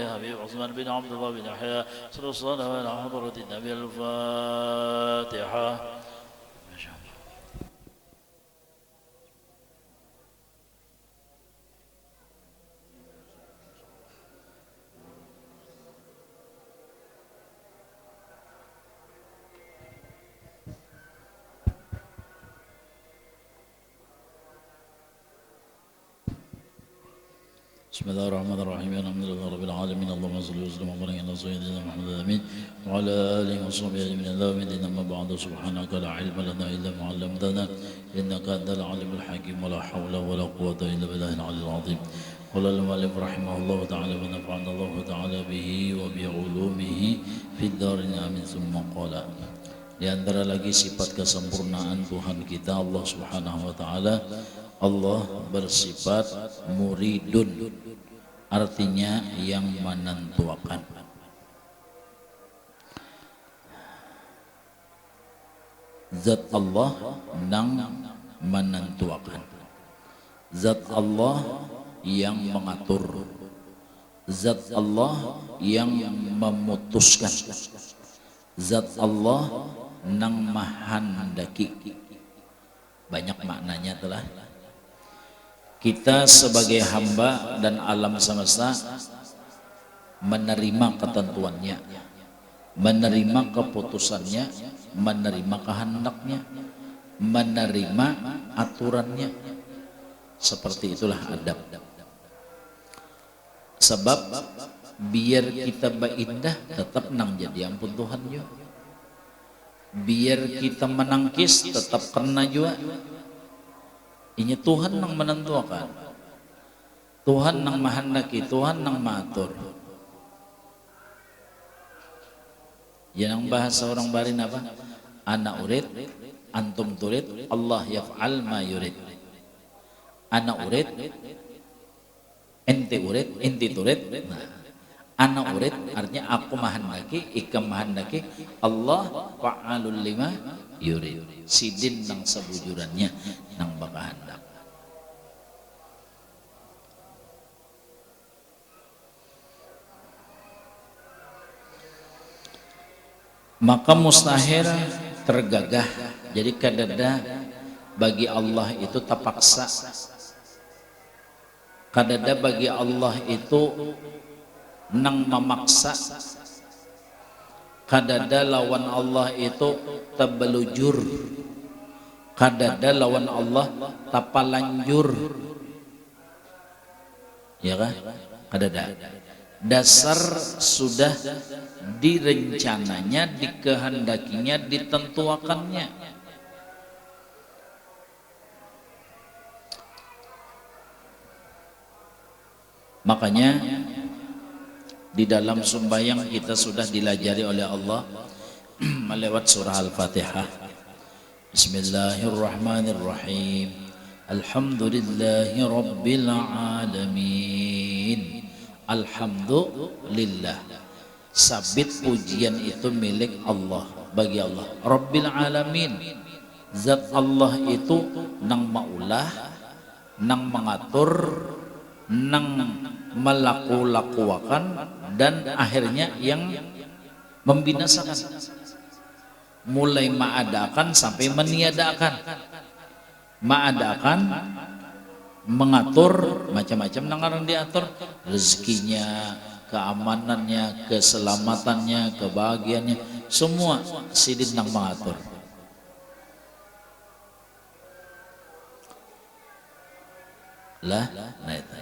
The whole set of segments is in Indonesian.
حبيب عثمان بن عبد الله بن يحيى صلى الله على حضرة النبي الفاتحة. بسم الله الرحمن الرحيم الحمد لله رب العالمين اللهم صل وسلم وبارك على سيدنا محمد الامين وعلى اله وصحبه اجمعين اللهم اما بعد سبحانك لا علم لنا الا ما علمتنا انك انت العليم الحكيم ولا حول ولا قوه الا بالله العلي العظيم. قال المؤلف رحمه الله تعالى ونفعنا الله تعالى به وبعلومه في الدارين امين. ثم قال, di antara lagi sifat kesempurnaan Tuhan kita Allah Subhanahu wa taala, Allah bersifat muridun, artinya yang menentukan. Zat Allah yang menentukan, zat Allah yang mengatur, zat Allah yang memutuskan, zat Allah yang mahandaki. Banyak maknanya telah. Kita sebagai hamba dan alam semesta menerima ketentuannya, menerima keputusannya, menerima kehendaknya, menerima aturannya. Seperti itulah adab. Sebab biar kita berindah tetap nang jadi ampun Tuhan juga. Biar kita menangkis tetap kena juga. Ini Tuhan yang menentukan, Tuhan yang mahandaki, Tuhan yang mengatur. Yang bahasa orang barin apa? Ana urid, antum turid, Allah yaf'al ma yurid. Ana urid, ente urid, ente turid. Nah, ana urid artinya aku mahandaki, ikam mahandaki, Allah fa'alul lima yurid. Sidin nang sebujurannya nang bakahandak. Maka mustahil tergagah. Jadi kadada bagi Allah itu terpaksa, kadada bagi Allah itu nang memaksa, kadada lawan Allah itu tabelujur, kadada lawan Allah tapalanjur, ya kan? Kadada dasar sudah direncananya, dikehendakinya, ditentuakannya. Makanya di dalam sembahyang kita sudah dilajari oleh Allah melewat surah Al-Fatihah. Bismillahirrahmanirrahim. Alhamdulillahi rabbil alamin. Alhamdulillah. Sabit pujian itu milik Allah, bagi Allah. Rabbil alamin. Zat Allah itu nang maulah, nang mengatur, nang melaku-lakuakan, dan akhirnya yang membinasakan. Mulai ma'adakan sampai meniadakan. Ma'adakan, mengatur, macam-macam nang orang diatur, rezekinya, keamanannya, keselamatannya, kebahagiaannya, semua sidin nang mengatur. Lah, nah itu.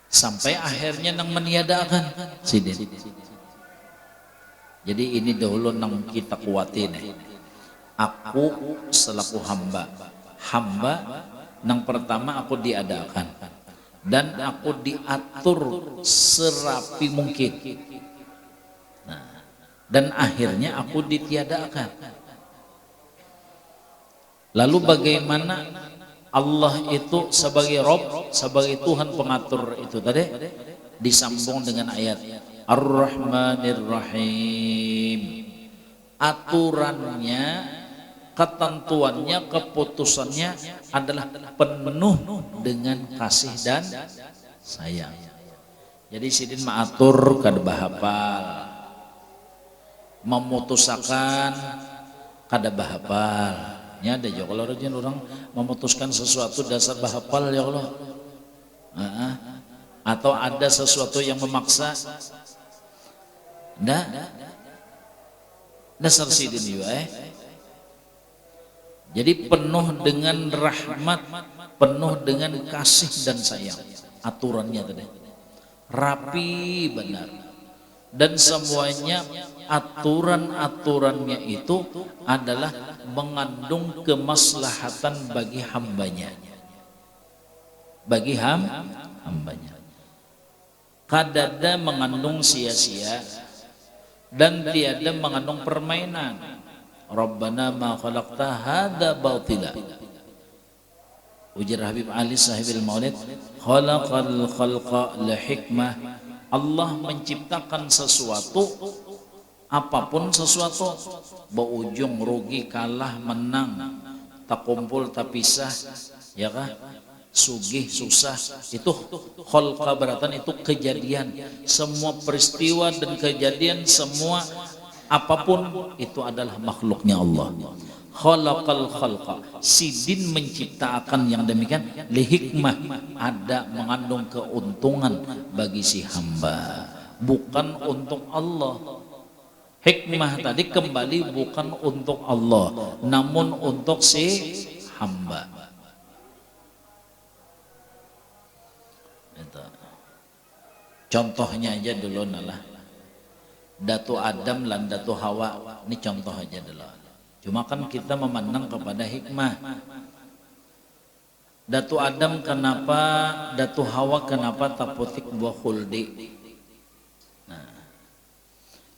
Sampai akhirnya nang meniadakan sidin. Jadi ini dahulu nang kita kuatin. Aku selaku hamba, nang pertama aku diadakan dan aku diatur serapi mungkin. Nah, dan akhirnya aku ditiadakan. Lalu bagaimana Allah itu sebagai Rabb, sebagai Tuhan pengatur itu tadi disambung dengan ayat Ar-Rahmanir Rahim. Aturannya, ketentuannya, keputusannya adalah penuh dengan kasih dan sayang. Jadi sidin maatur kada bahapal, memutusakan kada bahapal. Nya ada jo kalau orang memutuskan sesuatu dasar bahapal ya Allah. Atau ada sesuatu yang memaksa. Dasar sidin juga Jadi penuh dengan rahmat, penuh dengan kasih dan sayang. Aturannya tadi rapi benar. Dan semuanya aturan-aturannya itu adalah mengandung kemaslahatan bagi hambanya. Bagi hambanya. Kadada mengandung sia-sia dan tiada mengandung permainan. Rabbana ma khalaqta hadza batila. Ujar Habib Ali sahibil Maulid, khalaqal khalqa li hikmah. Allah menciptakan sesuatu, apapun sesuatu, berujung rugi kalah menang, tak kumpul tak pisah, ya kah? Sugih susah, itu khalqa beratan itu kejadian. Semua peristiwa dan kejadian, semua apapun itu adalah makhluknya Allah. Khalaqal khalqa, sidin menciptakan yang demikian li hikmah, ada mengandung keuntungan bagi si hamba, bukan untuk Allah. Hikmah tadi kembali bukan untuk Allah, namun untuk si hamba. Contohnya aja dulu nalah Datu Adam dan Datu Hawa, ini contoh aja dulu. Cuma kan kita memandang kepada hikmah. Datu Adam kenapa, Datu Hawa kenapa taputik buah khuldi? Nah,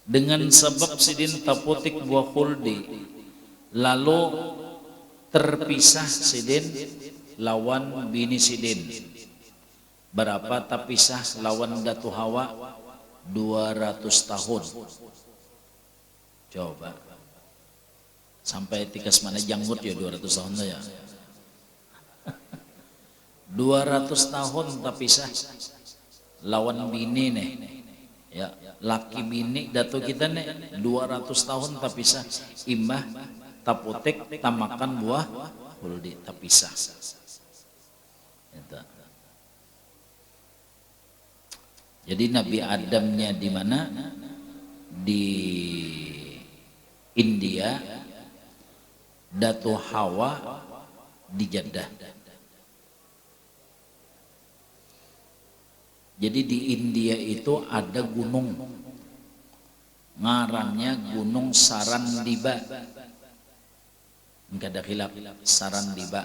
dengan sebab sidin taputik buah khuldi, lalu terpisah sidin lawan bini sidin. Berapa terpisah lawan Datu Hawa? 200 tahun. Coba sampai tikas mana janggut ya 200 tahun ya. 200 tahun terpisah lawan bini nih ya, laki bini Datu kita nih 200 tahun terpisah, imbah taputek tamakan buah khuldi terpisah. Jadi Nabi Adamnya di mana? Di India. Datu Hawa di Jeddah. Jadi di India itu ada gunung, ngarannya Gunung Sarandiba. Enggak ada khilaf, Sarandiba.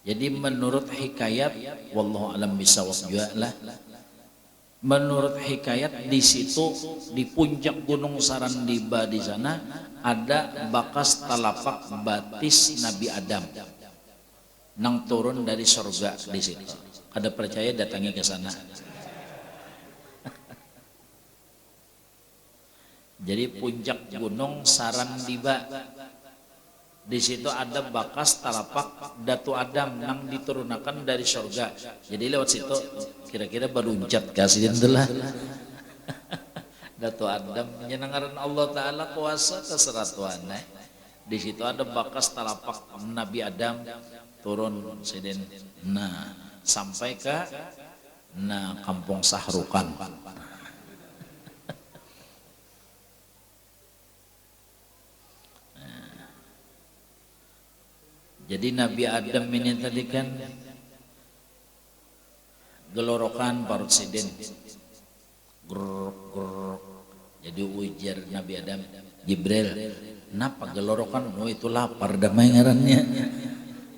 Jadi menurut hikayat, wallahu alam bisawab juga lah. Menurut hikayat di situ di puncak Gunung Sarandiba di sana ada bakas talapak batis Nabi Adam nang turun dari surga di situ. Ada percaya datangi ke sana. Jadi puncak Gunung Sarandiba di situ ada bakas talapak Datu Adam nang diturunakan dari surga. Jadi lewat situ kira-kira beruncat kasih itulah. Datu Adam menyenangkan Allah Ta'ala kuasa terserah Tuhan. Di situ ada bakas talapak Nabi Adam turun sidin. Nah, sampai ke Kampung Sahrukan. Jadi Nabi Adam ini tadi kan gelorokan parut sidin. Grrrr. Jadi ujar Nabi Adam, Jibril, kenapa gelorokan? Oh itu lapar damai ngarannya.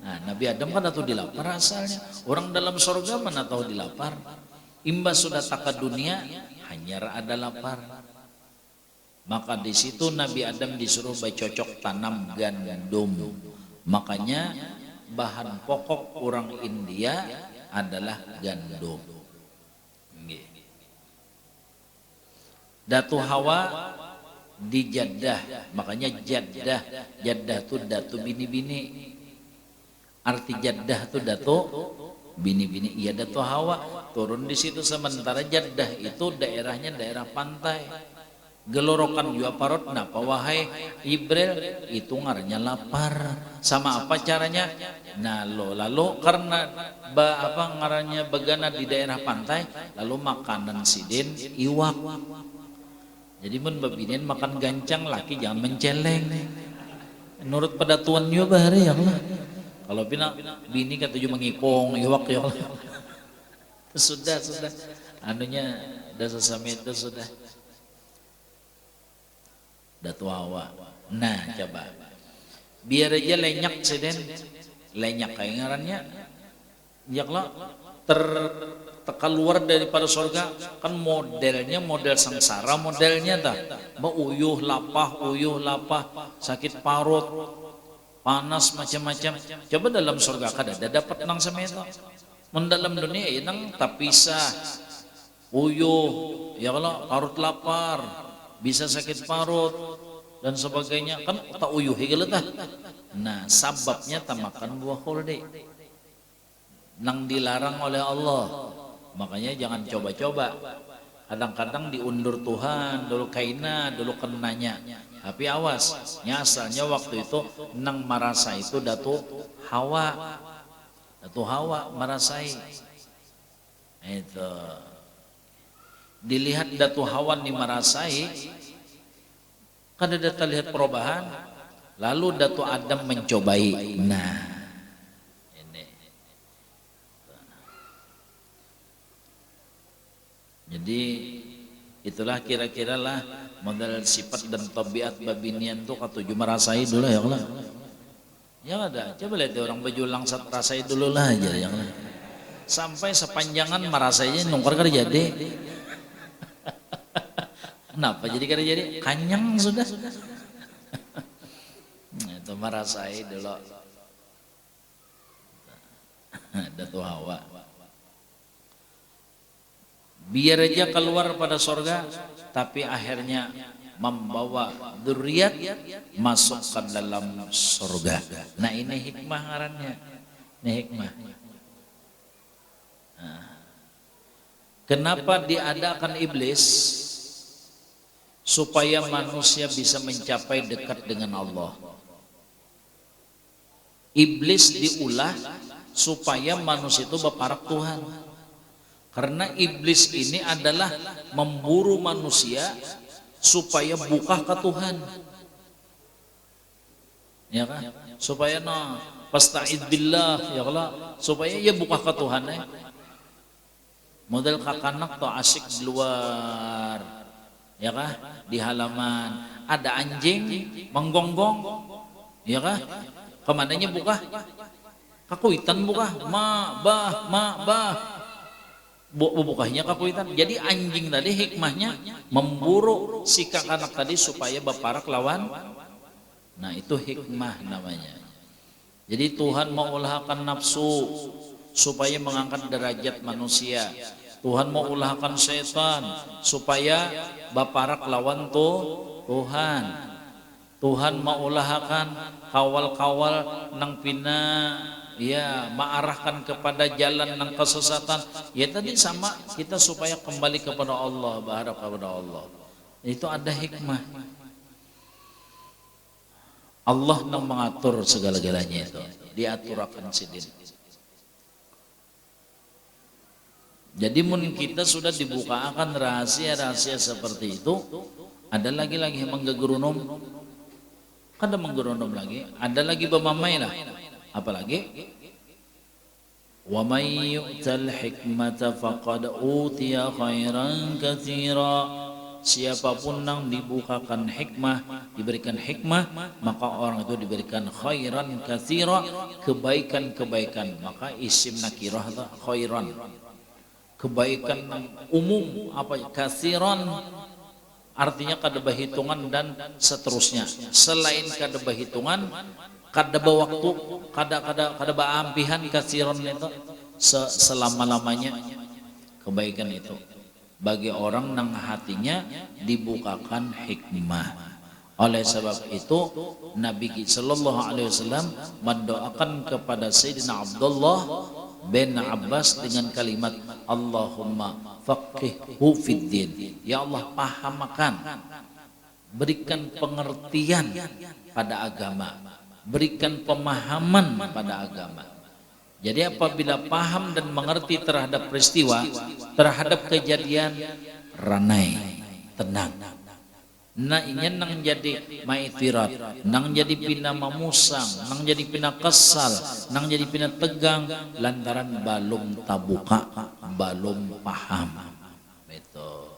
Nah, Nabi Adam kan tahu dilapar asalnya. Orang dalam surga mana tahu dilapar. Imbas sudah taka dunia, hanya ada lapar. Maka di situ Nabi Adam disuruh bercocok tanam gandum. Makanya bahan pokok orang India adalah gandum. Datu Hawa di Jeddah, makanya Jeddah itu datu bini-bini. Arti Jeddah itu datu bini-bini. Iya Datuk Hawa turun di situ, sementara Jeddah itu daerahnya daerah pantai. Gelorokan jua parot napa wahai Ibril, itu ngarannya lapar. Sama apa caranya? Nah lalu karena apa ngarannya begana di daerah pantai, lalu makanan sidin iwak. Jadi mun babinin makan gancang, laki jangan menceleng. Menurut pada tuan juga bahari ya Allah. Kalau bini kata juga mengipong iwak ya Allah. Sudah anunya dasa sami itu sudah. Datu Hawa. Nah coba biar aja lenyak seden, lenyak kayak ngarannya yaklah keluar daripada surga kan modelnya model sengsara, modelnya dah uyuh lapah sakit parut panas macam-macam. Coba dalam surga kada dapat nang semeto, mendalam dunia nang tapisah uyuh ya kalau parut lapar bisa sakit parut dan sebagainya kan tak uyuh tah. Nah sababnya tak makan buah khuldi nang dilarang oleh Allah. Makanya jangan coba-coba. Kadang-kadang diundur Tuhan dulu kaina dulu kenanya. Tapi awas, asalnya waktu itu nang marasa itu Datuk Hawa. Datuk Hawa marasai. Itu dilihat Datuk Hawa ni marasai, kan ada terlihat perubahan. Lalu Datuk Adam mencobai. Nah, ini. Jadi itulah kira-kira lah model sifat dan tabiat babinian tuh ketujuh merasai dulu ya Allah. Ya ada, coba lihat orang baju langsat rasai dulu lah aja ya Allah. Sampai sepanjangan merasainya nungkar kerja jadi. Kenapa jadi kada jadi? Kanyang sudah. Itu merasai dulu. Datuk Hawa. Biar aja keluar pada surga, tapi akhirnya membawa dzurriat masuk ke dalam surga. Nah ini hikmah ngarannya. Ini hikmah. Nah, kenapa diadakan iblis? Supaya manusia bisa mencapai dekat dengan Allah. Iblis diulah supaya manusia itu berparak Tuhan. Karena iblis ini adalah memburu manusia supaya buka ke Tuhan. Ya kan? Supaya pasta'id billah ya Allah, supaya ia buka ke Tuhan Model kakanak to asik di luar. Ya kah? Di halaman ada anjing menggonggong, ya kah? Kemananya buka? Kakuitan buka, ma bah. Bukanya kakuitan. Jadi anjing tadi hikmahnya memburu si kakanak tadi supaya berparak lawan. Nah itu hikmah namanya. Jadi Tuhan mengulahkan nafsu supaya mengangkat derajat manusia. Tuhan mau ulahkan setan supaya baparak lawan Tuhan. Tuhan mau ulahkan kawal-kawal nang pina ya mengarahkan kepada jalan nang kesesatan. Ya tadi sama kita supaya kembali kepada Allah, berharap kepada Allah. Itu ada hikmah. Allah nang mengatur segala-galanya itu. Diaturakan sidin. Jadi mun kita sudah dibukakan rahasia-rahasia seperti itu, ada lagi menggegerunum, kada menggegerunum lagi, ada lagi bemamai lah, apalagi wa may yu'tal hikmata faqad utiya khairan katsira. Siapapun yang dibukakan hikmah, diberikan hikmah, maka orang itu diberikan khairan katsira, kebaikan-kebaikan. Maka isim nakirah khairan, kebaikan umum, apa kasiran artinya kada berhitungan dan seterusnya. Selain kada berhitungan, kada waktu, kada beampihan, kasiran itu selama-lamanya kebaikan itu bagi orang yang hatinya dibukakan hikmah. Oleh sebab itu Nabi sallallahu alaihi wasallam mendoakan kepada Sayyidina Abdullah bin Abbas dengan kalimat Allahumma faqihhu fiddin. Ya Allah, pahamkan, berikan pengertian pada agama, berikan pemahaman pada agama. Jadi apabila paham dan mengerti terhadap peristiwa, terhadap kejadian, ranai, tenang. Nah ini nang jadi maitirat, nang jadi pina mamusang, nang jadi pina kesal, nang jadi pina tegang, lantaran balum tabuka, balum paham. Itu.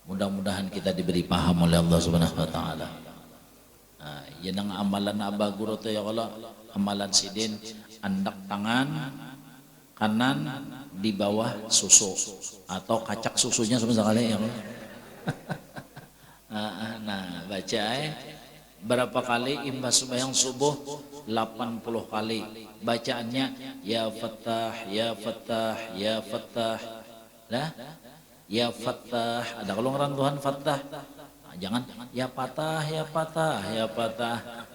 Mudah-mudahan kita diberi paham oleh Allah Subhanahu Wa Taala. Nah, ya nang amalan abah guru tu ya Allah, amalan sidin, andak tangan kanan di bawah susu atau kacak susunya sekali ya Allah. Nah baca berapa kali imbas sembahyang subuh? 80 kali. Bacaannya ya Fattah, ya Fattah, ya Fattah. Nah, ya Fattah. Ada kalau orang Tuhan Fattah. Nah, jangan ya Patah, ya Patah, ya Patah.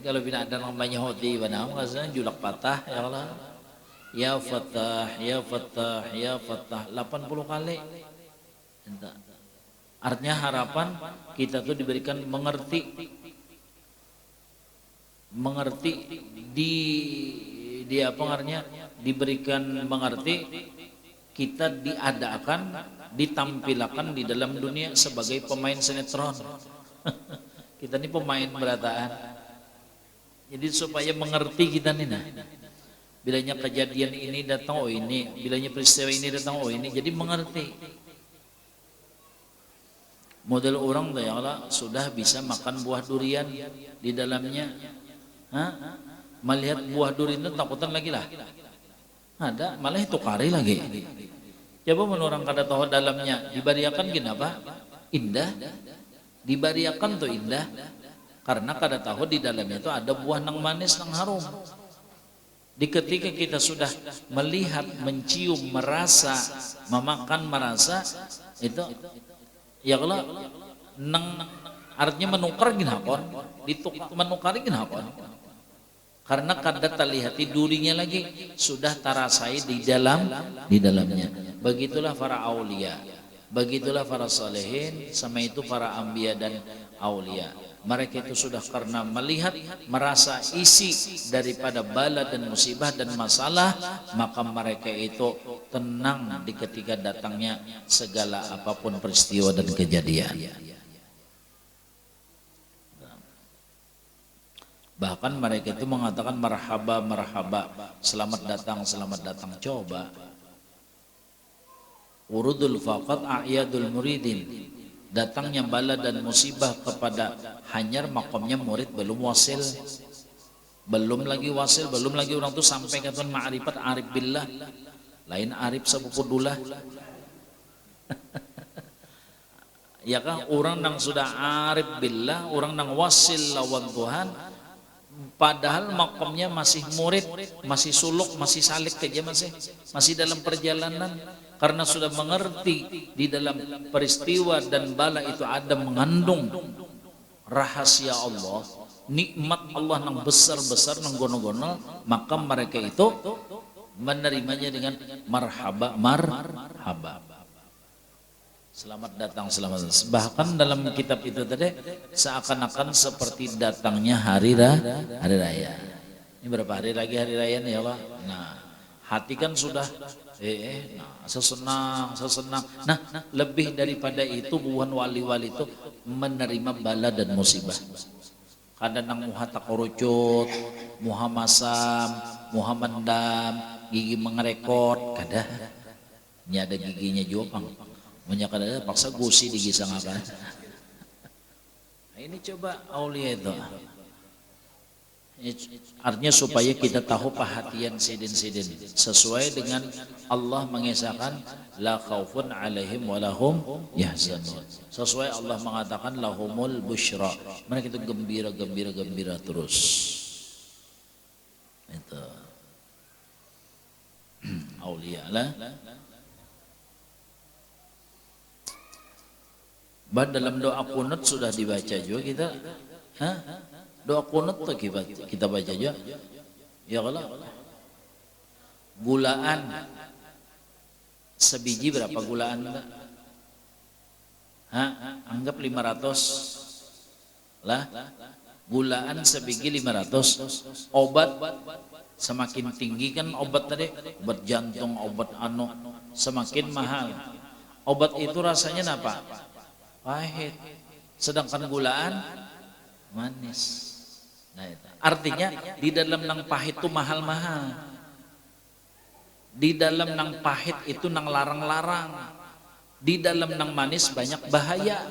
Kalau bila ada namanya hoti, benar maksudnya julak patah ya Allah. Ya Fattah, ya Fattah, ya Fattah. 80 kali. Entah. Artinya harapan kita tuh diberikan mengerti di apa artinya diberikan mengerti, kita diadakan, ditampilkan di dalam dunia sebagai pemain sinetron. Kita ini pemain berataan. Jadi supaya mengerti kita nih, nah bilanya kejadian ini datang oh ini, bilanya peristiwa ini datang oh ini, jadi mengerti. Model orang tuh ya Allah sudah bisa makan buah durian di dalamnya. Melihat buah durian itu takutan lagi lah. Ada malah itu kari lagi. Coba menurang kada tahu dalamnya dibariakan kenapa? Indah. Dibariakan tuh indah karena kada tahu di dalamnya itu ada buah nang manis nang harum. Di ketika kita sudah melihat, mencium, merasa, memakan, merasa itu ya kalau nang artinya menukar ginapon, menukari ginapon. Karena kada terlihati durinya lagi sudah tarasai di dalamnya. Begitulah para aulia, begitulah para salihin, sama itu para ambia dan aulia. Mereka itu sudah karena melihat, merasa isi daripada bala dan musibah dan masalah, maka mereka itu tenang di ketika datangnya segala apapun peristiwa dan kejadian. Bahkan mereka itu mengatakan marhaba, marhaba, selamat datang, selamat datang. Coba urudul faqat a'yadul muridin, datangnya bala dan musibah kepada hanyar makamnya murid belum wasil, belum lagi wasil, belum lagi orang itu sampai ke tuan ma'rifat arif billah, lain arif sepupu dulah. Ya kan orang yang sudah arif billah, orang yang wasil lawan Tuhan, padahal makamnya masih murid, masih suluk, masih salik aja, masih dalam perjalanan. Karena sudah mengerti di dalam peristiwa dan bala itu ada mengandung rahasia Allah, nikmat Allah yang besar-besar, yang gono-gono, maka mereka itu menerimanya dengan marhaba, marhaba. Selamat datang, selamat datang. Bahkan dalam kitab itu tadi seakan-akan seperti datangnya hari raya. Ini berapa hari lagi hari raya nih ya Allah? Nah, hati kan sudah sesenang. Nah, lebih daripada itu buhan wali-wali itu menerima bala dan musibah. Kadang nang muha takorucut, muha masam, muha mendam, gigi mengerekot, kada. Ini ada giginya juga pang. Banyak ada paksa gusi digisang apa. Nah, ini coba aulia itu. Artinya supaya kita tahu perhatian sidin-sidin sesuai dengan Allah mengisahkan la khaufun alaihim walahum yahzanun. Sesuai Allah mengatakan lahumul busyra, mereka itu gembira terus. Itu aulia lah. Dalam doa kunut sudah dibaca juga kita. Doa kunut tuh kita baca juga. Ya kalau gulaan sebiji berapa gulaan? Anggap 500 lah. Gulaan sebiji 500. Obat semakin tinggi kan obat tadi, obat jantung, obat semakin mahal. Obat itu rasanya apa? Pahit. Sedangkan gulaan manis. Nah, itu. Artinya di dalam nang pahit itu mahal-mahal. Di dalam nang pahit itu nang larang-larang. Di dalam nang manis banyak bahaya.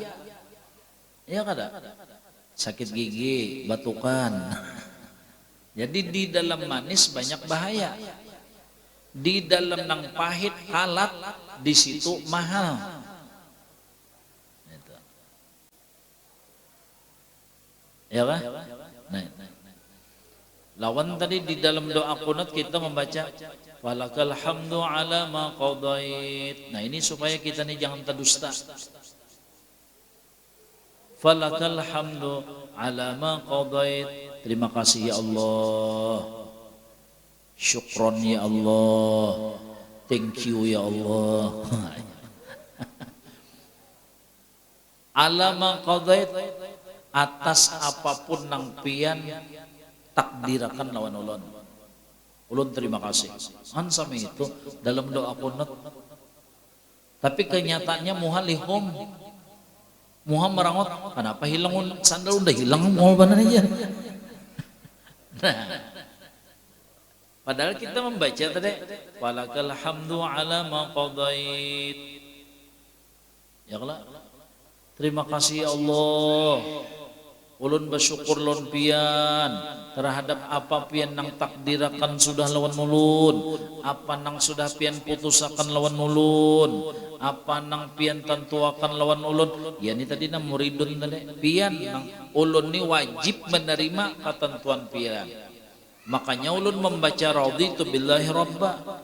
Ya kada? Sakit gigi, batukan. Jadi di dalam manis banyak bahaya. Di dalam nang pahit halat, di situ mahal. Itu. Ya kan? Nah. Lawan tadi di dalam doa qunut kita membaca walakal hamdu ala ma qadait. Nah, ini supaya kita nih jangan terdusta. Falakal hamdu ala ma qadait. Terima kasih ya Allah. Syukron ya Allah. Thank you ya Allah. Ala ma qadait, atas apapun nang pian takdirakan lawan ulun. Ulun terima kasih. Sami itu dalam doa qunut. Tapi kenyataannya muhalihum. Muha merangot, kenapa hilang sandal udah hilang mau benar aja. Nah, padahal kita membaca tadi walakal hamdu ala ma qadait. Ya Allah. Terima kasih ya Allah. Ulun bersyukur lon pian terhadap apa pian nang takdirakan sudah lawan ulun, apa nang sudah pian putusakan lawan ulun, apa nang pian tentuakan lawan ulun. Ya ini tadi nang muridun tadi pian nang ulun ni wajib menerima ketentuan pian. Makanya ulun membaca raditu billahi rabba.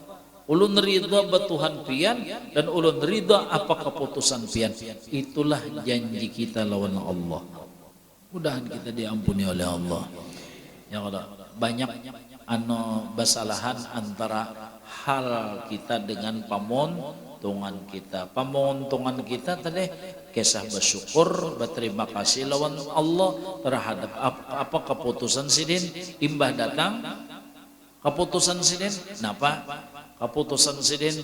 Ulun ridha betuhan pian dan ulun ridha apa keputusan pian. Itulah janji kita lawan Allah. Mudahan kita diampuni oleh Allah. Ya Allah, banyak basalahan antara hal kita dengan pamontongan kita. Pamontongan kita tadi kisah bersyukur, berterima kasih lawan Allah terhadap apa keputusan sidin imbah datang. Keputusan sidin, napa? Keputusan sidin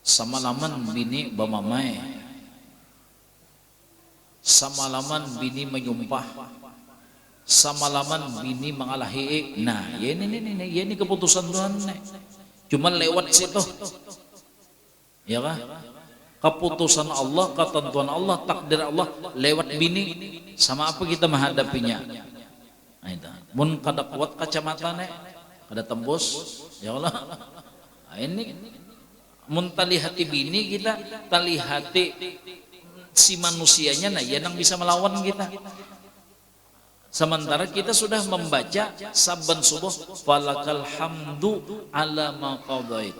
samalaman bini bamamai. Samalaman bini menyumpah, samalaman bini mengalahi. Nah, ya ini keputusan Tuhan. Cuma lewat situ, ya kan? Keputusan Allah, ketentuan Allah, takdir Allah lewat bini. Sama apa kita menghadapinya? Nah, itu. Mun kada kuat kacamata kada tembus, ya Allah. Nah, ini mun talihati bini kita, talihati si manusianya, nah ya nang bisa melawan kita. Sementara kita sudah membaca saban subuh falakal hamdu ala ma qadait.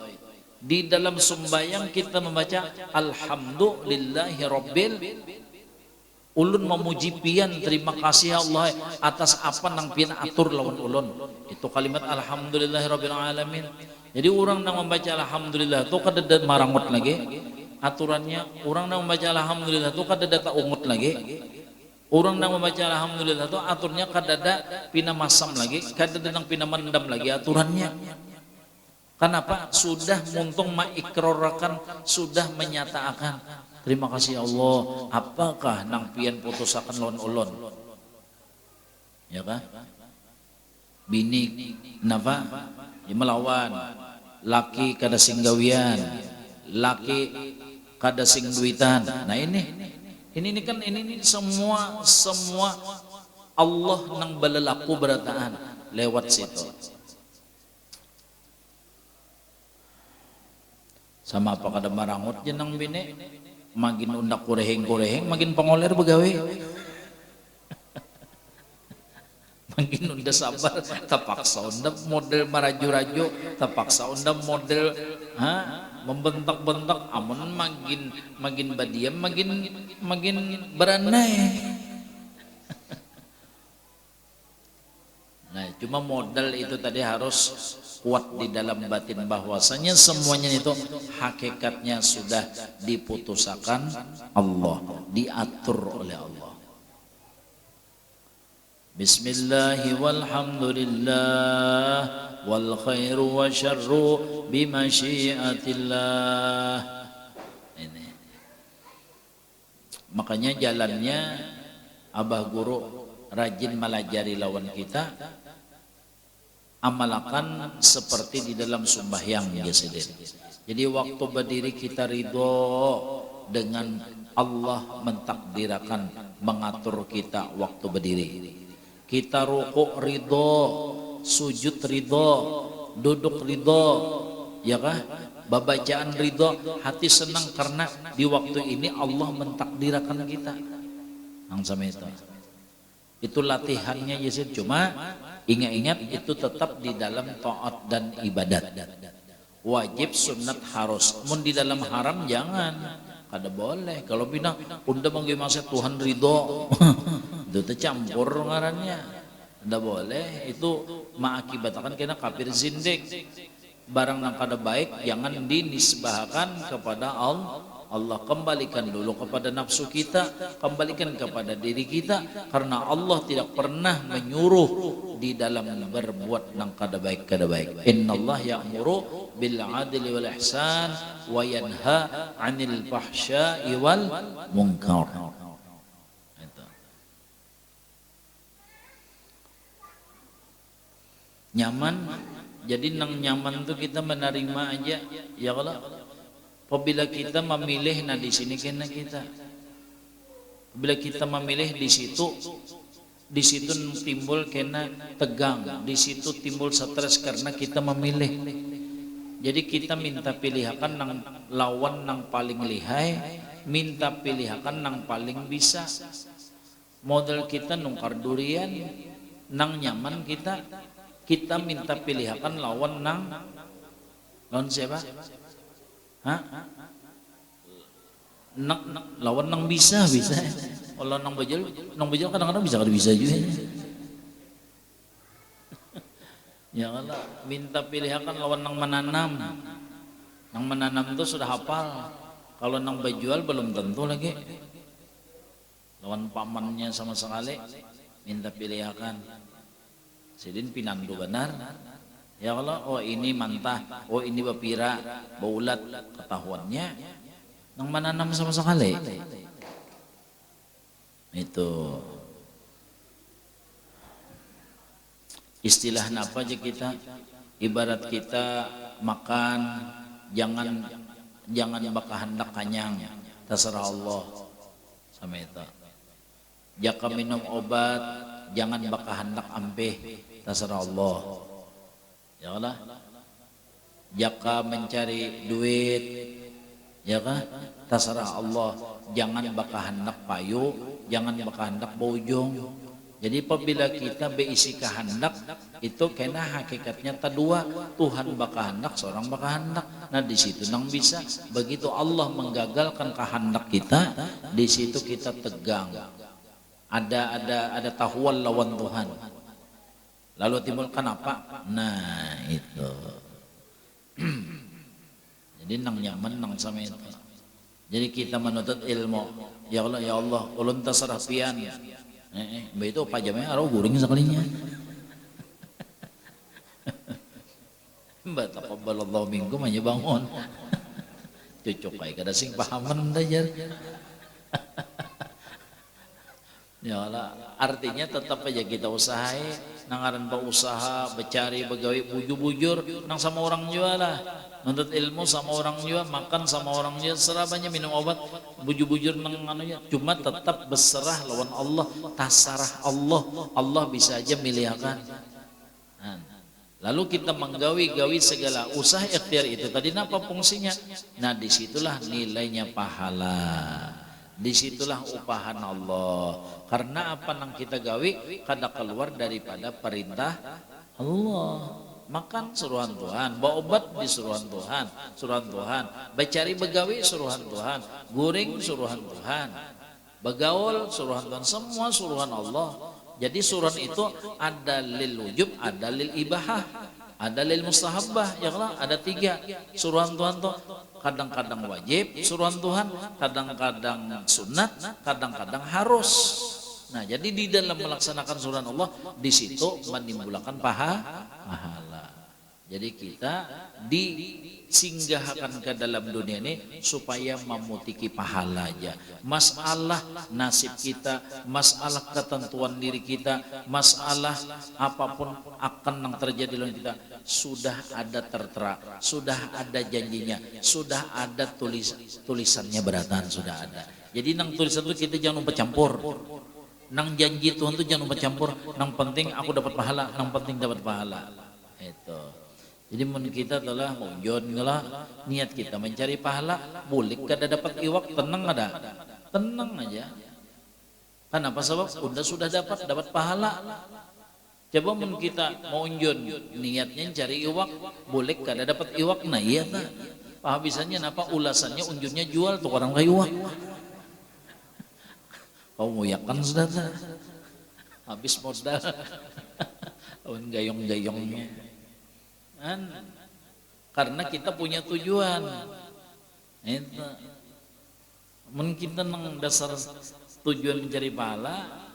Di dalam sembahyang kita membaca alhamdulillahi rabbil. Ulun memuji pian, terima kasih Allah atas apa nang pian atur lawan ulun. Itu kalimat alhamdulillahi rabbil alamin. Jadi orang nang membaca alhamdulillah itu kada marangot lagi. Aturannya orang yang membaca alhamdulillah itu kada data ungut lagi. Orang yang membaca alhamdulillah itu aturnya kada ada pina masam lagi, kada ada nang pina mendam lagi aturannya. Kenapa? Sudah muntung maikrarakan, sudah menyatakan terima kasih Allah. Apakah nang pian putusakan lawan ulun? Ya kan? Bini napa? Ya melawan. Laki kada singgawian. Laki kada sing duitan. Nah ini kan ini semua Allah nang balelaku berataan lewat situ. Sama apa kada marangot jenang bini, magin undak kureheng magin pangoler begawe. Magin unda sabar, tapaksa unda model maraju-raju, tapaksa unda model membentak-bentak, amun magin badiam, magin beranai. Nah, Cuma modal itu tadi harus kuat di dalam batin bahwasanya semuanya itu hakikatnya sudah diputuskan Allah, diatur oleh Allah. Bismillahi walhamdulillah wal khairu wa syarru bimasyiatillah. Ini. Makanya jalannya Abah Guru rajin melajari lawan kita, amalkan seperti di dalam sembahyang ya Sidin. Jadi waktu berdiri kita ridho dengan Allah mentakdirkan mengatur kita waktu berdiri. Kita rukuk ridho, sujud ridho, duduk ridho, ya kah? Babacaan ridho, hati senang karena di waktu ini Allah mentakdirkan kita. Nang sama itu latihannya Yazid. Cuma ingat-ingat itu tetap di dalam taat dan ibadat. Wajib, sunat, harus. Mun di dalam haram jangan. Kada boleh. Kalau bina unda manggil masa Tuhan ridho, itu tercampur ngarannya. Kada boleh. Itu mengakibatkan kena kafir zindik. Barang yang kada baik jangan dinisbahkan kepada Allah. Kembalikan dulu kepada nafsu kita, kembalikan kepada diri kita, karena Allah tidak pernah menyuruh di dalam berbuat nang kada baik. Innallaha ya'muru bil adli wal ihsan wa yanha 'anil fahsya'i wal munkar. Nyaman, jadi nang nyaman tuh kita menerima aja, ya kalau apabila kita memilih, nah di sini kena kita. Apabila kita memilih di situ timbul kena tegang, di situ timbul stres karena kita memilih. Jadi kita minta pilihakan nang lawan nang paling lihai, minta pilihakan nang paling bisa. Model kita nungkar durian, nang nyaman kita minta pilihakan lawan siapa? Hah? Lawan nang bisa. Kalau nang bejol kadang-kadang bisa juga. Ya Allah, minta pilihakan lawan nang menanam. Nang menanam itu sudah hafal. Kalau nang berjual belum tentu lagi. Lawan pamannya sama sekali, minta pilihakan. Sidin pinandu benar. Ya Allah, oh ini mantah, oh ini bapira, baulat, ketahuannya nang menanam sama sekali. Itu istilah apa aja kita, ibarat kita makan, jangan bakal hendak kanyang, terserah Allah sama itu. Jaka minum obat, jangan bakal hendak ampeh, terserah Allah. Ya Allah, jaka mencari duit, ya kan, terserah Allah. Jangan bakal hendak payu, jangan bakal hendak bojong. Jadi apabila kita beisi kehendak, itu kena hakikatnya terdua. Tuhan bakal hendak, seorang bakal hendak. Nah di situ nang bisa. Begitu Allah menggagalkan kehendak kita, di situ kita tegang. Ada tahuan lawan Tuhan. Lalu timbul kenapa? Nah itu. Jadi nang nyaman nang sama itu. Jadi kita menuntut ilmu. Ya Allah, ulun terserah pian. Mbak itu apa jamnya arau guring sekalinya. Mbak taqabbalallahu minkum aja bangun. Cucuk kayak kada sing pahaman dajar. Ya Allah, artinya tetap aja kita usahai. Nangaran usaha, becari, begawi, bujur-bujur, nang sama orang juga lah. Nuntut ilmu sama orang juga, makan sama orang juga, serabanya minum obat, bujur-bujur nang anunya. Cuma tetap berserah lawan Allah, tasarah Allah. Allah bisa aja milihakan. Lalu kita menggawi-gawi segala usaha ikhtiar itu. Tadi apa fungsinya? Nah disitulah nilainya pahala. Disitulah upahan Allah. Karena apa nang kita gawi kada keluar daripada perintah Allah. Makan suruhan Tuhan, bawa obat disuruhan Tuhan, becari begawi suruhan Tuhan, guring suruhan Tuhan, begaul suruhan Tuhan, semua suruhan Allah. Jadi suruhan itu ada lil wujub, ada lil ibahah, ada lil mustahabbah, ya Allah, ada 3. Suruhan Tuhan tuh kadang-kadang wajib, suruhan Tuhan kadang-kadang sunat, kadang-kadang harus. Nah, jadi di dalam melaksanakan suruhan Allah di situ menimbulkan pahala. Jadi kita disinggahkan ke dalam dunia ini supaya memutiki pahala aja. Masalah nasib kita, masalah ketentuan diri kita, masalah apapun akan yang terjadi dalam kita sudah ada tertera, sudah ada janjinya, sudah ada tulisannya beratan, sudah ada. Jadi nang tulisan itu kita jangan lupa campur. Nang janji Tuhan itu jangan lupa campur. Nang penting aku dapat pahala, nang penting dapat pahala. Itu. Jadi mun kita telah munjon lah niat kita mencari pahala, bulik kada dapat iwak, tenang ada, tenang aja. Kenapa? Sebab sudah dapat pahala. Coba mun kita mau unjon niatnya cari iwak, bulik kada dapat iwak, nah iya tak. Pahabisannya napa ulasannya unjunnya jual tuh orang kayu iwak. Kau nguyakan sudah tak? Habis modal. Awan gayong-gayongnya. Karena kita punya tujuan. Itu. Mungkin kita nang dasar tujuan mencari pahala,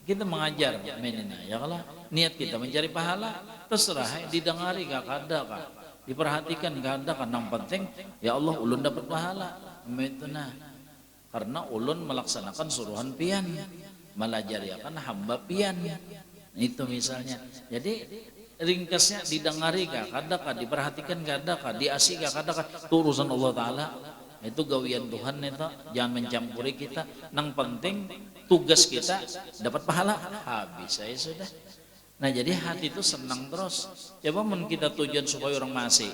kita mengajar menina. Ya kalau niat kita mencari pahala, terserah didengari gak kada kah, diperhatikan gak ada kan. Yang penting ya Allah ulun dapat pahala. Itu nah. Karena ulun melaksanakan suruhan pian, melajari akan hamba pian. Itu misalnya. Jadi ringkasnya didengari kah, kadakah, diperhatikan kadakah, diasi kah, kadakah, itu urusan Allah Ta'ala. Itu gawian Tuhan itu, jangan mencampuri kita. Yang penting tugas kita dapat pahala, habis saya sudah. Nah jadi hati itu senang terus. Coba kita tujuan supaya orang masih,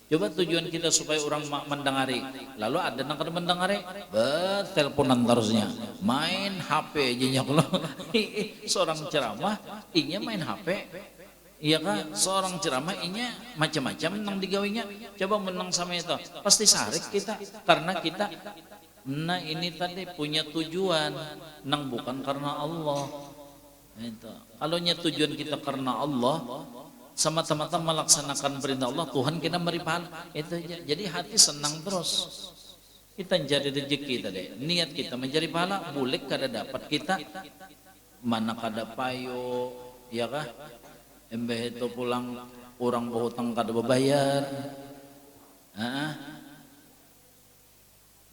coba tujuan kita supaya orang mendengari, lalu ada yang kada mendengari, teleponan terusnya, main HP aja kalau seorang ceramah, ingin main HP. Iya kan, seorang ceramah ini macam-macam nang digawinya. Coba menang sama itu, pasti sarik kita. Karena kita, nah ini tadi punya tujuan, nang bukan karena Allah. Itu. Kalau tujuan kita karena Allah, semata-mata melaksanakan perintah Allah, Tuhan kita beri pahala. Itu aja. Jadi hati senang terus. Kita mencari rezeki tadi, niat kita mencari pahala, bulik kada dapat kita, mana kada payo, ya kah? Embeh itu pulang orang berhutang kada berbayar,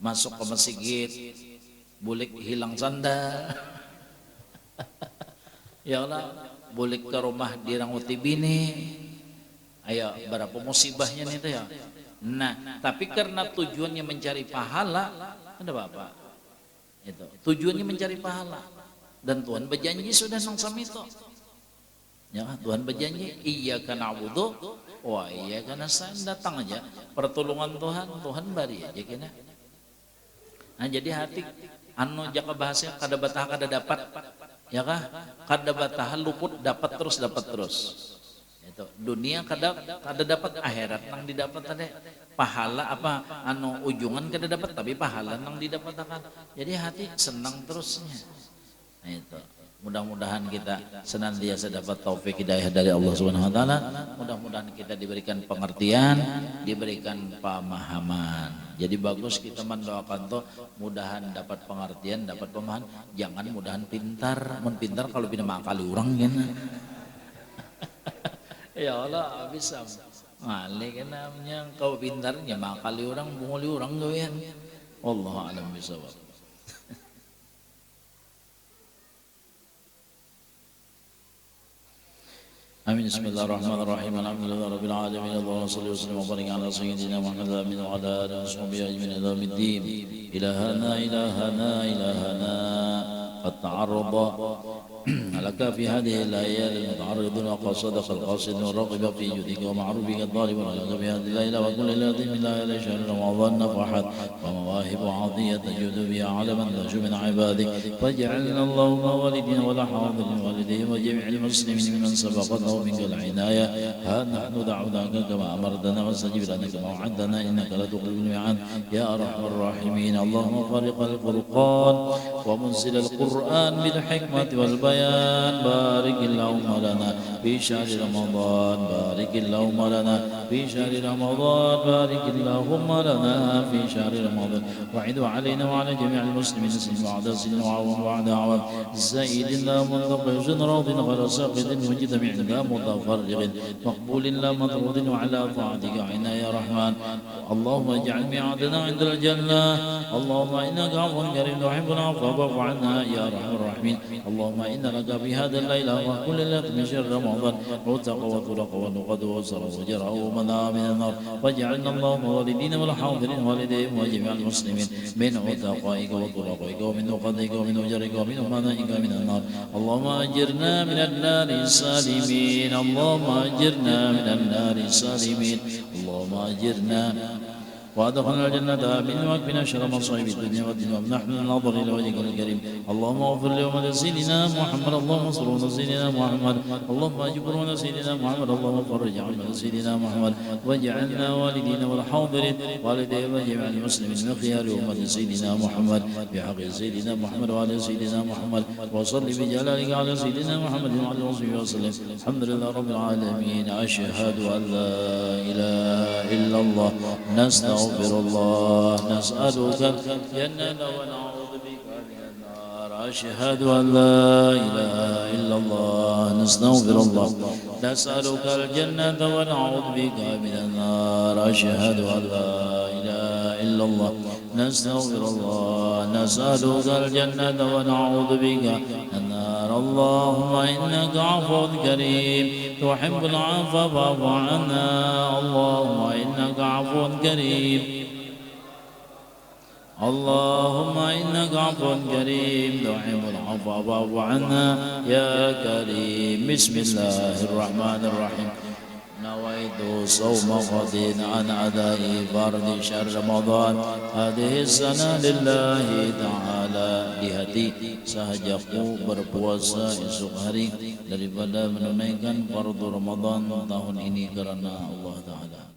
masuk ke masjid, bulik hilang sandal, ya Allah, bulik ke rumah diranguti bini, ayo berapa musibahnya nih tuh ya. Nah, tapi karena tujuannya mencari pahala, ada apa? Itu tujuannya mencari pahala, dan Tuhan berjanji sudah nang sami itu. Ya, Tuhan berjanji iyyaka na'budu wa iyyaka nasta'in, datang aja pertolongan Tuhan bari aja kena. Nah jadi hati anu jaka bahasa kada batah kada dapat, ya kah? Kada batah luput dapat terus. Itu dunia kada dapat, akhirat nang didapat tadi. Pahala apa anu ujungan kada dapat, tapi pahala nang didapat akan. Jadi hati senang terusnya. Nah itu. Mudah-mudahan kita senantiasa dapat taufik hidayah dari Allah Subhanahu wa taala. Mudah-mudahan kita diberikan pengertian, diberikan pemahaman. Jadi bagus kita mendoakan tuh mudahan dapat pengertian, dapat pemahaman. Jangan mudahan pintar, pintar kalau pindah makali orang kan. Ya Allah bisa. Malik namanya kau pintarnya makali orang, bunguli orang gawean. Wallahu a'lam bishawab. Amin. Bismillahirrahmanirrahim. Alhamdulillahirabbil alamin. Allahumma shalli wa sallim wa barik ala sayyidina Muhammad wa ala alihi wa sahbihi ajma'in ila yaumiddin. Ilahana qad ta'arrada لك في هذه الأيام المتعرض وقد صدق القاصد والراغب في جودك ومعروفك الظالم والغيظ في هذه الليلة وكل ليلة من ليالي شهر رمضان نفحت ومواهب عظيمة تجود بها على من ترجو من عبادك فاجعلنا اللهم والدينا ولا حاضرين والديهم وجميع المسلمين ممن سبقته منك العناية ها نحن دعوناك كما أمرتنا واستجب لنا كما وعدتنا إنك لا تخلف الميعاد يا أرحم الراحمين. اللهم خالق الفرقان ومنزل القرآن بالحكمة والبيان بارك اللهم لنا في شهر رمضان بارك اللهم لنا في شهر رمضان بارك اللهم لنا في شهر رمضان وعد علينا وعلى جميع المسلمين سن بعد سن وعوام بعد عوام زائد لا منتقص راض غير ساقط مجتمع لا متفرغ مقبول لا مطرود وعلى طاعتك عنا يا رحمن اللهم اجعل ميعادنا عند الجنة اللهم إنك عفو كريم تحب العفو فاعف عنا يا أرحم الراحمين اللهم إن لك في هذا الليلة وكل ليلة من شهر رمضان عتق وطرق ونقد وسر وجرى ومنع من النار واجعلنا اللهم والدين والحاضرين والديهم وجميع المسلمين من عتقائك وطرقائك ومن نقدك ومن أجرك ومن أمنائك من النار اللهم أجرنا من النار سالمين اللهم أجرنا من النار سالمين اللهم أجرنا وأدخلنا الجنة آمين واكفنا شر مصائب الدنيا والدين وامنحنا النظر إلى وجهك الكريم اللهم اغفر لأمة سيدنا محمد اللهم انصر أمة سيدنا محمد اللهم أجبر أمة سيدنا محمد اللهم فرج عن سيدنا محمد واجعلنا والدينا والحاضرين والدي وجميع المسلمين من خيار أمة سيدنا محمد بحق سيدنا محمد وعلى سيدنا محمد وصل بجلالك على سيدنا محمد وعلى آله وصحبه وسلم الحمد لله رب العالمين أشهد أن لا إله إلا الله نستغفر الله نسألك الجنة ونعوذ بك من النار أشهد أن لا إله إلا الله نستغفر الله نسألك الجنة ونعوذ بك من النار أشهد أن لا إله إلا الله نستغفر الله نسألك الجنة ونعوذ بك من النار اللهم إنك عفو كريم تحب العفو فاعف عنا اللهم إنك عفو كريم اللهم إنك عفو كريم تحب العفو فاعف عنا يا كريم بسم الله الرحمن الرحيم نويت صوم غد عن أداء فرض شهر رمضان هذه السنة لله تعالى di hati sahajaku berpuasa esok hari daripada menunaikan fardu Ramadan tahun ini karena Allah Ta'ala.